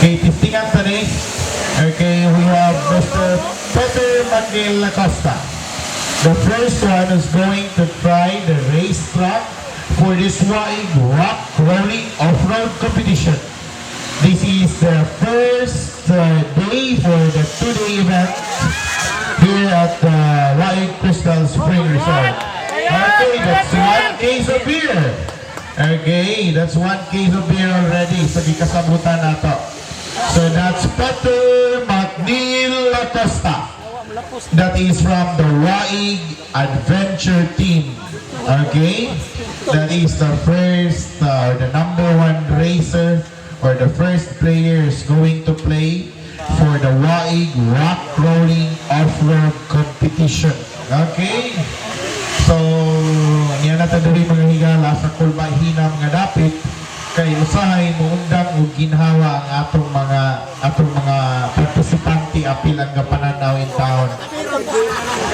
Okay, testingan tani. Okay, we have Mr. Peter Miguel Acosta. The first one is going to try the racetrack for this wide rock rolling off-road competition. This is the first day for the two-day event here at the Waig Crystal Spring Resort. Okay, that's one case of beer. Okay, that's one case of beer already sa gikasabutan nato. So that's Peter McNeil Acosta. That is from the Waig Adventure Team. Okay, that is the first, the number one racer or the first player is going to play for the Waig Rock Rolling Off-Road Competition. Okay, so yan natin dali mga higala sa kulbahina mga dapit kay usahay mo undang o ginhawa ang atong mga partisipante apil ang gapananaw in town.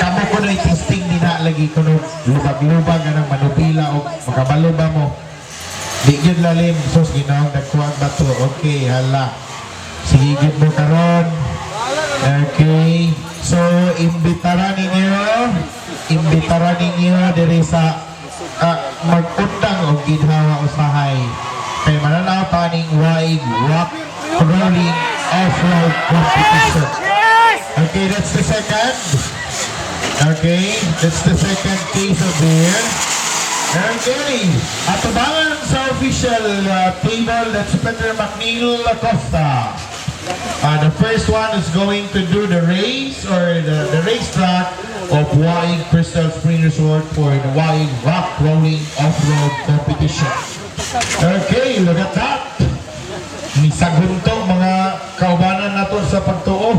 Kamo ko na testing din na lagi ko no lubag-lubag ang manubila o makabalo ba mo di gyud lalim sus ginawang nagkuwag ba to. Okay, hala sige gyud mo karon. Okay, so imbitara ninyo diri sa mag-undang o ginhawa usahay kay mananaw paning Waig Rock Rolling Off-Road Competition. Okay, that's the second. Okay, that's the second case of beer. Okay, at abangan sa official table, that's Peter McNeil Acosta. The first one is going to do the race or the racetrack of Waig Crystal Spring Resort for the Waig Rock Rolling Off-Road Competition. Okay, look at that. Misagun to mga kaubanan nato sa pagtuo.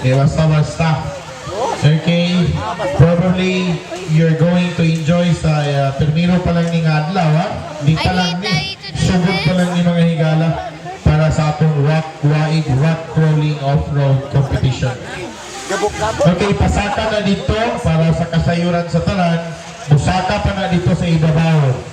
Basta-basta. Okay, probably you're going to enjoy sa permiro pa lang ni adlaw ha. Di pa lang ni sugod pa lang ni mga higala para sa atong Waig Rock Rolling Off-Road Competition. Okay, pasaka na dito para sa kasayuran sa tanan. Busaka pa na dito sa ibabaw.